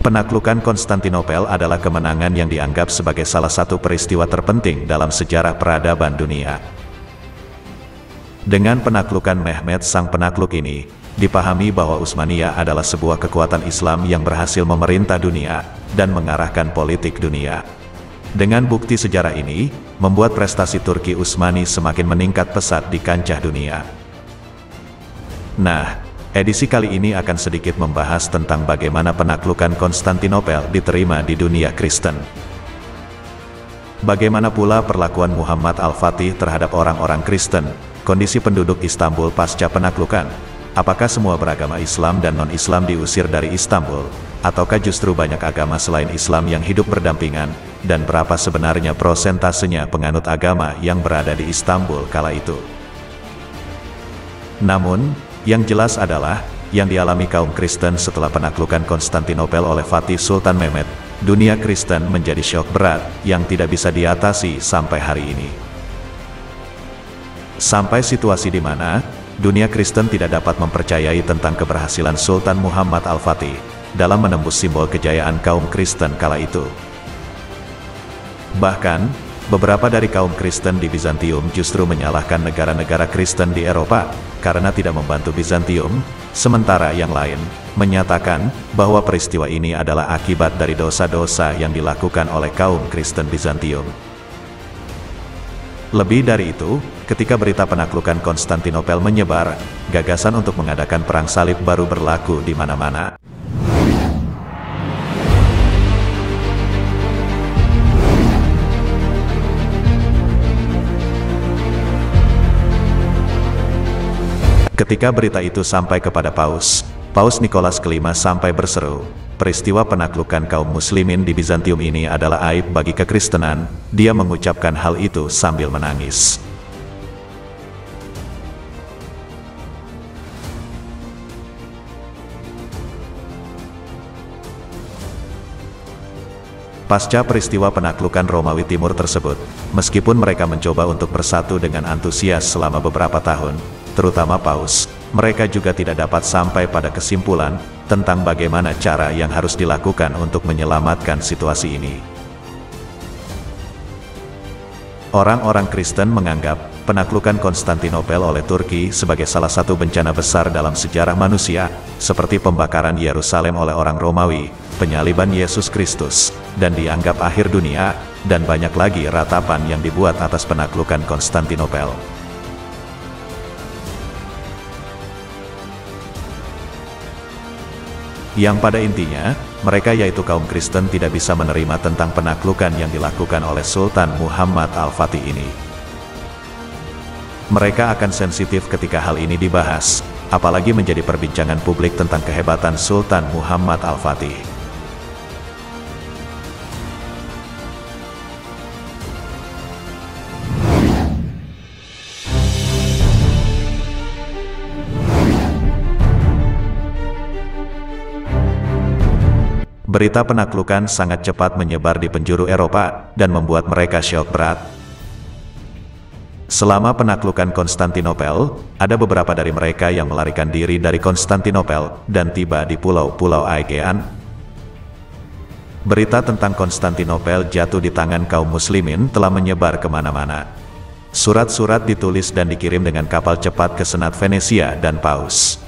Penaklukan Konstantinopel adalah kemenangan yang dianggap sebagai salah satu peristiwa terpenting dalam sejarah peradaban dunia. Dengan penaklukan Mehmed sang penakluk ini, dipahami bahwa Utsmaniyah adalah sebuah kekuatan Islam yang berhasil memerintah dunia dan mengarahkan politik dunia. Dengan bukti sejarah ini, membuat prestasi Turki Utsmani semakin meningkat pesat di kancah dunia. Nah, edisi kali ini akan sedikit membahas tentang bagaimana penaklukan Konstantinopel diterima di dunia Kristen. Bagaimana pula perlakuan Muhammad Al-Fatih terhadap orang-orang Kristen, kondisi penduduk Istanbul pasca penaklukan. Apakah semua beragama Islam dan non-Islam diusir dari Istanbul, ataukah justru banyak agama selain Islam yang hidup berdampingan, dan berapa sebenarnya prosentasenya penganut agama yang berada di Istanbul kala itu? Namun, yang jelas adalah, yang dialami kaum Kristen setelah penaklukan Konstantinopel oleh Fatih Sultan Mehmed, dunia Kristen menjadi syok berat yang tidak bisa diatasi sampai hari ini. Sampai situasi di mana dunia Kristen tidak dapat mempercayai tentang keberhasilan Sultan Muhammad Al-Fatih dalam menembus simbol kejayaan kaum Kristen kala itu. Bahkan, beberapa dari kaum Kristen di Bizantium justru menyalahkan negara-negara Kristen di Eropa karena tidak membantu Bizantium, sementara yang lain menyatakan bahwa peristiwa ini adalah akibat dari dosa-dosa yang dilakukan oleh kaum Kristen Bizantium. Lebih dari itu, ketika berita penaklukan Konstantinopel menyebar, gagasan untuk mengadakan perang salib baru berlaku di mana-mana. Ketika berita itu sampai kepada Paus Nikolas kelima sampai berseru, peristiwa penaklukan kaum muslimin di Bizantium ini adalah aib bagi kekristenan. Dia mengucapkan hal itu sambil menangis. Pasca peristiwa penaklukan Romawi Timur tersebut, meskipun mereka mencoba untuk bersatu dengan antusias selama beberapa tahun, terutama Paus, mereka juga tidak dapat sampai pada kesimpulan tentang bagaimana cara yang harus dilakukan untuk menyelamatkan situasi ini. Orang-orang Kristen menganggap penaklukan Konstantinopel oleh Turki sebagai salah satu bencana besar dalam sejarah manusia, seperti pembakaran Yerusalem oleh orang Romawi, penyaliban Yesus Kristus, dan dianggap akhir dunia, dan banyak lagi ratapan yang dibuat atas penaklukan Konstantinopel. Yang pada intinya, mereka yaitu kaum Kristen tidak bisa menerima tentang penaklukan yang dilakukan oleh Sultan Muhammad Al-Fatih ini. Mereka akan sensitif ketika hal ini dibahas, apalagi menjadi perbincangan publik tentang kehebatan Sultan Muhammad Al-Fatih. Berita penaklukan sangat cepat menyebar di penjuru Eropa, dan membuat mereka syok berat. Selama penaklukan Konstantinopel, ada beberapa dari mereka yang melarikan diri dari Konstantinopel, dan tiba di pulau-pulau Aegean. Berita tentang Konstantinopel jatuh di tangan kaum muslimin telah menyebar kemana-mana. Surat-surat ditulis dan dikirim dengan kapal cepat ke Senat Venesia dan Paus.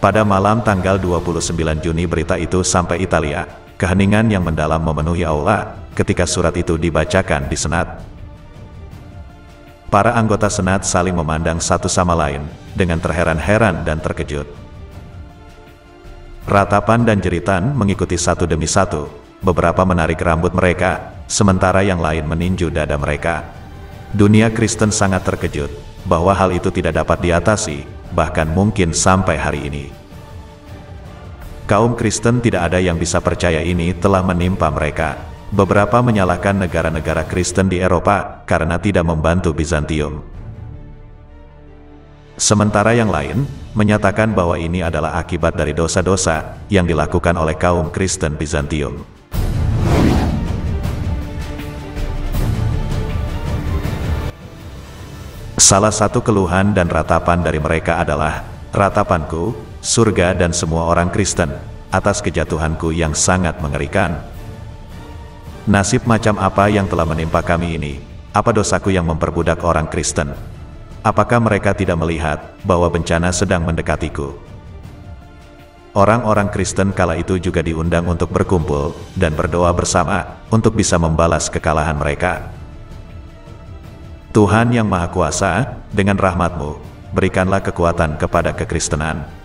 Pada malam tanggal 29 Juni berita itu sampai Italia. Keheningan yang mendalam memenuhi aula ketika surat itu dibacakan di Senat. Para anggota Senat saling memandang satu sama lain dengan terheran-heran dan terkejut. Ratapan dan jeritan mengikuti satu demi satu. Beberapa menarik rambut mereka, sementara yang lain meninju dada mereka. Dunia Kristen sangat terkejut bahwa hal itu tidak dapat diatasi, bahkan mungkin sampai hari ini. Kaum Kristen tidak ada yang bisa percaya ini telah menimpa mereka. Beberapa menyalahkan negara-negara Kristen di Eropa karena tidak membantu Bizantium. Sementara yang lain menyatakan bahwa ini adalah akibat dari dosa-dosa yang dilakukan oleh kaum Kristen Bizantium. Salah satu keluhan dan ratapan dari mereka adalah, "Ratapanku, surga dan semua orang Kristen." atas kejatuhanku yang sangat mengerikan. Nasib macam apa yang telah menimpa kami ini? Apa dosaku yang memperbudak orang Kristen? Apakah mereka tidak melihat bahwa bencana sedang mendekatiku? Orang-orang Kristen kala itu juga diundang untuk berkumpul dan berdoa bersama untuk bisa membalas kekalahan mereka. Tuhan yang Maha Kuasa, dengan rahmat-Mu, berikanlah kekuatan kepada kekristenan.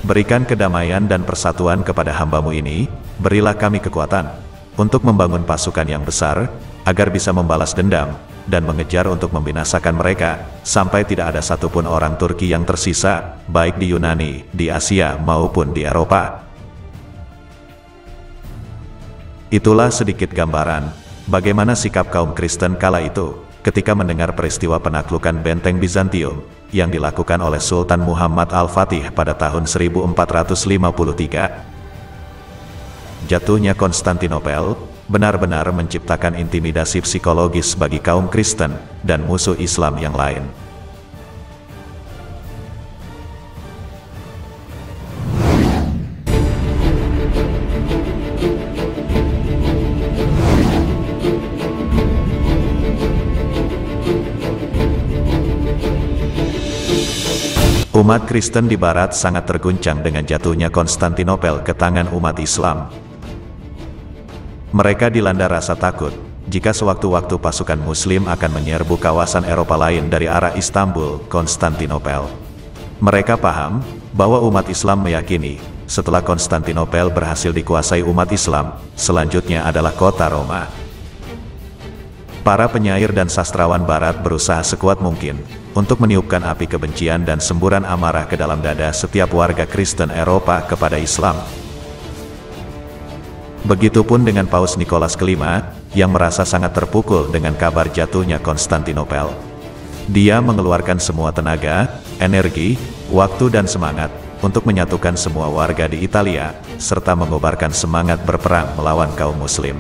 Berikan kedamaian dan persatuan kepada hamba-Mu ini, berilah kami kekuatan untuk membangun pasukan yang besar, agar bisa membalas dendam, dan mengejar untuk membinasakan mereka, sampai tidak ada satupun orang Turki yang tersisa, baik di Yunani, di Asia maupun di Eropa. Itulah sedikit gambaran bagaimana sikap kaum Kristen kala itu, ketika mendengar peristiwa penaklukan benteng Bizantium, yang dilakukan oleh Sultan Muhammad Al-Fatih pada tahun 1453. Jatuhnya Konstantinopel benar-benar menciptakan intimidasi psikologis bagi kaum Kristen dan musuh Islam yang lain. Umat Kristen di Barat sangat terguncang dengan jatuhnya Konstantinopel ke tangan umat Islam. Mereka dilanda rasa takut jika sewaktu-waktu pasukan Muslim akan menyerbu kawasan Eropa lain dari arah Istanbul, Konstantinopel. Mereka paham bahwa umat Islam meyakini setelah Konstantinopel berhasil dikuasai umat Islam, selanjutnya adalah kota Roma. Para penyair dan sastrawan Barat berusaha sekuat mungkin untuk meniupkan api kebencian dan semburan amarah ke dalam dada setiap warga Kristen Eropa kepada Islam. Begitupun dengan Paus Nikolas kelima, yang merasa sangat terpukul dengan kabar jatuhnya Konstantinopel. Dia mengeluarkan semua tenaga, energi, waktu dan semangat untuk menyatukan semua warga di Italia, serta mengobarkan semangat berperang melawan kaum Muslim.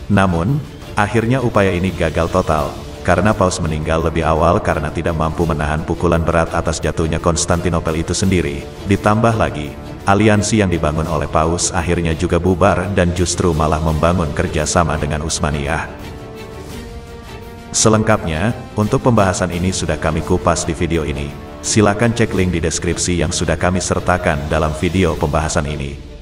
Namun, akhirnya upaya ini gagal total, karena Paus meninggal lebih awal karena tidak mampu menahan pukulan berat atas jatuhnya Konstantinopel itu sendiri. Ditambah lagi, aliansi yang dibangun oleh Paus akhirnya juga bubar dan justru malah membangun kerjasama dengan Utsmaniyah. Selengkapnya, untuk pembahasan ini sudah kami kupas di video ini. Silakan cek link di deskripsi yang sudah kami sertakan dalam video pembahasan ini.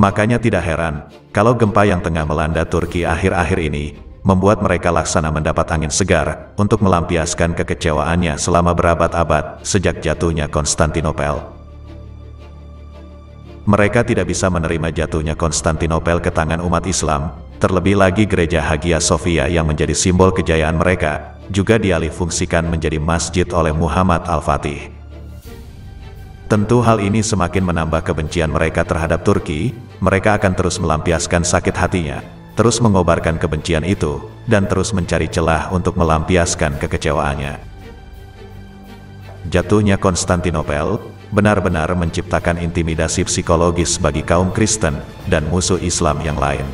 Makanya tidak heran, kalau gempa yang tengah melanda Turki akhir-akhir ini, membuat mereka laksana mendapat angin segar, untuk melampiaskan kekecewaannya selama berabad-abad, sejak jatuhnya Konstantinopel. Mereka tidak bisa menerima jatuhnya Konstantinopel ke tangan umat Islam, terlebih lagi gereja Hagia Sophia yang menjadi simbol kejayaan mereka, juga dialihfungsikan menjadi masjid oleh Muhammad Al-Fatih. Tentu hal ini semakin menambah kebencian mereka terhadap Turki. Mereka akan terus melampiaskan sakit hatinya, terus mengobarkan kebencian itu, dan terus mencari celah untuk melampiaskan kekecewaannya. Jatuhnya Konstantinopel benar-benar menciptakan intimidasi psikologis bagi kaum Kristen dan musuh Islam yang lain.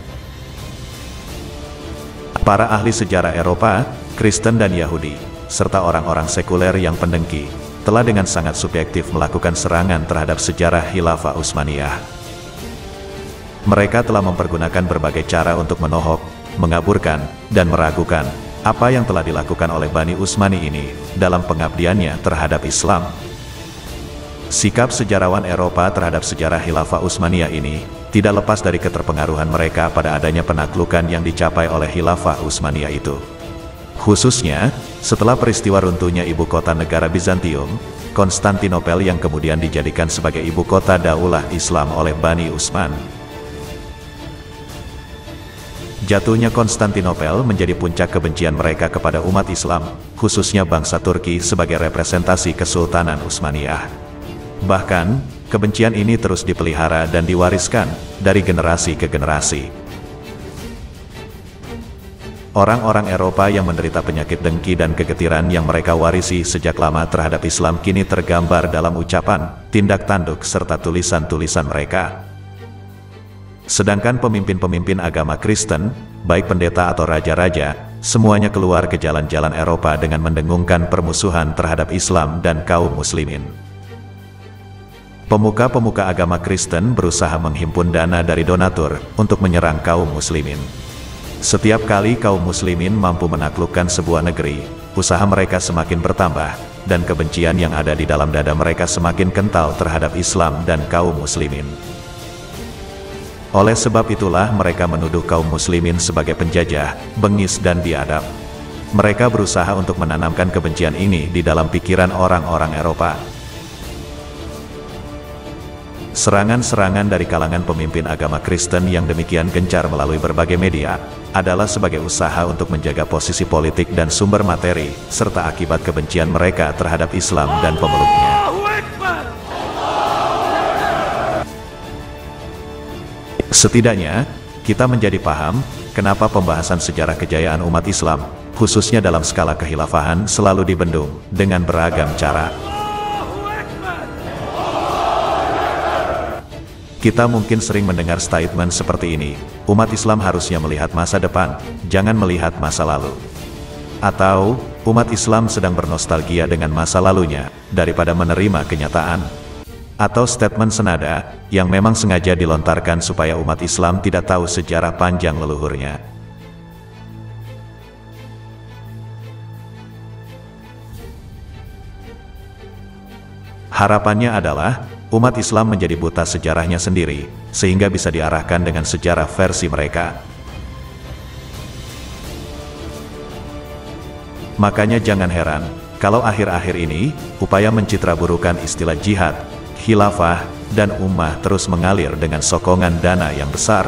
Para ahli sejarah Eropa, Kristen dan Yahudi, serta orang-orang sekuler yang pendengki, telah dengan sangat subjektif melakukan serangan terhadap sejarah Khilafah Utsmaniyah. Mereka telah mempergunakan berbagai cara untuk menohok, mengaburkan, dan meragukan apa yang telah dilakukan oleh Bani Utsmani ini dalam pengabdiannya terhadap Islam. Sikap sejarawan Eropa terhadap sejarah Khilafah Utsmaniyah ini tidak lepas dari keterpengaruhan mereka pada adanya penaklukan yang dicapai oleh Khilafah Utsmaniyah itu. Khususnya, setelah peristiwa runtuhnya ibu kota negara Bizantium, Konstantinopel yang kemudian dijadikan sebagai ibu kota Daulah Islam oleh Bani Utsman. Jatuhnya Konstantinopel menjadi puncak kebencian mereka kepada umat Islam, khususnya bangsa Turki sebagai representasi Kesultanan Utsmaniyah. Bahkan, kebencian ini terus dipelihara dan diwariskan dari generasi ke generasi. Orang-orang Eropa yang menderita penyakit dengki dan kegetiran yang mereka warisi sejak lama terhadap Islam kini tergambar dalam ucapan, tindak tanduk serta tulisan-tulisan mereka. Sedangkan pemimpin-pemimpin agama Kristen, baik pendeta atau raja-raja, semuanya keluar ke jalan-jalan Eropa dengan mendengungkan permusuhan terhadap Islam dan kaum muslimin. Pemuka-pemuka agama Kristen berusaha menghimpun dana dari donatur untuk menyerang kaum muslimin. Setiap kali kaum muslimin mampu menaklukkan sebuah negeri, usaha mereka semakin bertambah, dan kebencian yang ada di dalam dada mereka semakin kental terhadap Islam dan kaum muslimin. Oleh sebab itulah mereka menuduh kaum muslimin sebagai penjajah, bengis dan biadab. Mereka berusaha untuk menanamkan kebencian ini di dalam pikiran orang-orang Eropa. Serangan-serangan dari kalangan pemimpin agama Kristen yang demikian gencar melalui berbagai media, adalah sebagai usaha untuk menjaga posisi politik dan sumber materi, serta akibat kebencian mereka terhadap Islam dan pemeluknya. Setidaknya, kita menjadi paham, kenapa pembahasan sejarah kejayaan umat Islam, khususnya dalam skala kekhilafahan, selalu dibendung dengan beragam cara. Kita mungkin sering mendengar statement seperti ini, umat Islam harusnya melihat masa depan, jangan melihat masa lalu. Atau, umat Islam sedang bernostalgia dengan masa lalunya, daripada menerima kenyataan. Atau statement senada, yang memang sengaja dilontarkan supaya umat Islam tidak tahu sejarah panjang leluhurnya. Harapannya adalah, umat Islam menjadi buta sejarahnya sendiri, sehingga bisa diarahkan dengan sejarah versi mereka. Makanya jangan heran, kalau akhir-akhir ini, upaya mencitraburukan istilah jihad, khilafah, dan ummah terus mengalir dengan sokongan dana yang besar.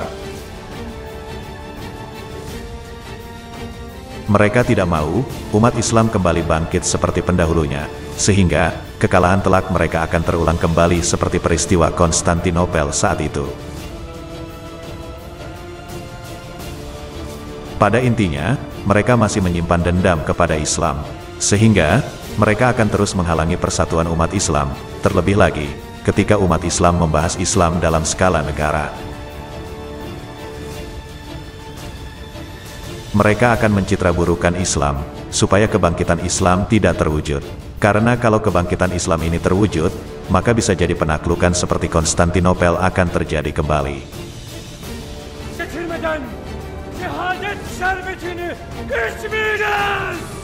Mereka tidak mau, umat Islam kembali bangkit seperti pendahulunya, sehingga, kekalahan telak mereka akan terulang kembali seperti peristiwa Konstantinopel saat itu. Pada intinya, mereka masih menyimpan dendam kepada Islam, sehingga, mereka akan terus menghalangi persatuan umat Islam, terlebih lagi, ketika umat Islam membahas Islam dalam skala negara. Mereka akan mencitraburukan Islam, supaya kebangkitan Islam tidak terwujud. Karena kalau kebangkitan Islam ini terwujud, maka bisa jadi penaklukan seperti Konstantinopel akan terjadi kembali. Getirmeden şehadet şerbetini içmeyeceğiz!